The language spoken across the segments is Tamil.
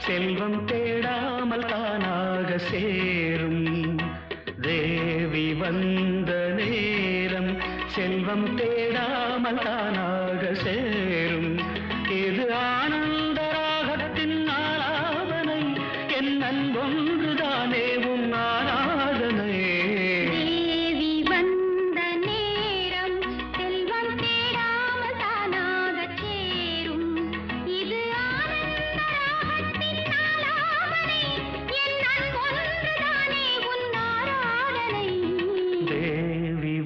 செல்வம் தேடாமல் தானாக சேரும். தேவி வந்த நேரம் செல்வம் தேடாமல் தானாக சேரும். இது ஆனந்த ராகத்தின் ஆராதனை, என் அன்பொன்றுதானே உன் ஆராதனை.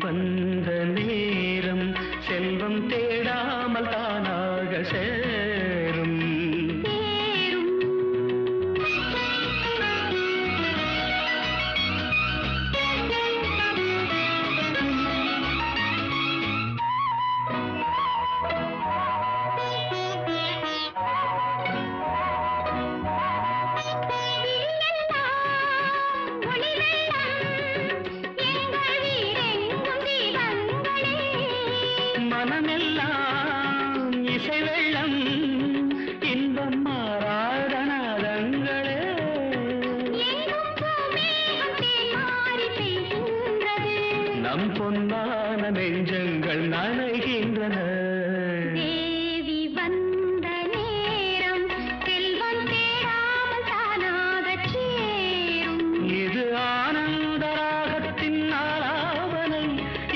வந்த நேரம் செல்வம் தேடாமல் தானாக சேரும். மனமெல்லாம் இசை வெள்ளம், இன்பம் மாறாதனாதங்களே. நம் பொன்னான நெஞ்சங்கள் நனைகின்றன. தேவி வந்த நேரம் செல்வம் தேடாமல் தானாக சேரும். இது ஆனந்த ராகத்தின் ஆராதனை,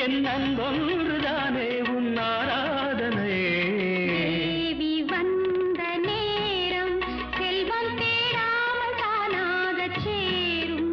என் அன்பொன்றுதானே உன் ஆராதனை. தேவி வந்த நேரம் செல்வம் தேடாமல் தானாக சேரும்.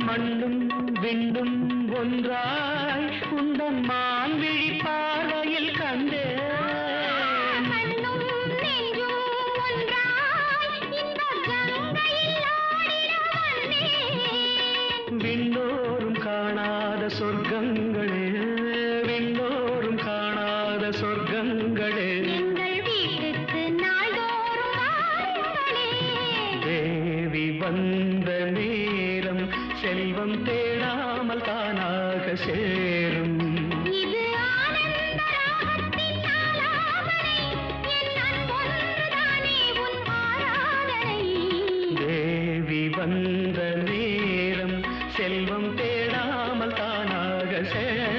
மண்ணும் விண்ணும் ஒன்றாய் உந்தன் மான்விழி பார்வையில் கண்டே. விண்ணோரும் காணாத சொர்க்கங்களே, விண்ணோரும் காணாத சொர்க்கங்களே. தேவி வந்த நேரம் செல்வம் தேடாமல் தானாக சேரும். இது ஆனந்த ராகத்தின் ஆலாபனை, என் அன்பொன்றுதானே உன் ஆராதனை. தேவி வந்த நேரம் செல்வம் தேடாமல் தானாக சேரும்.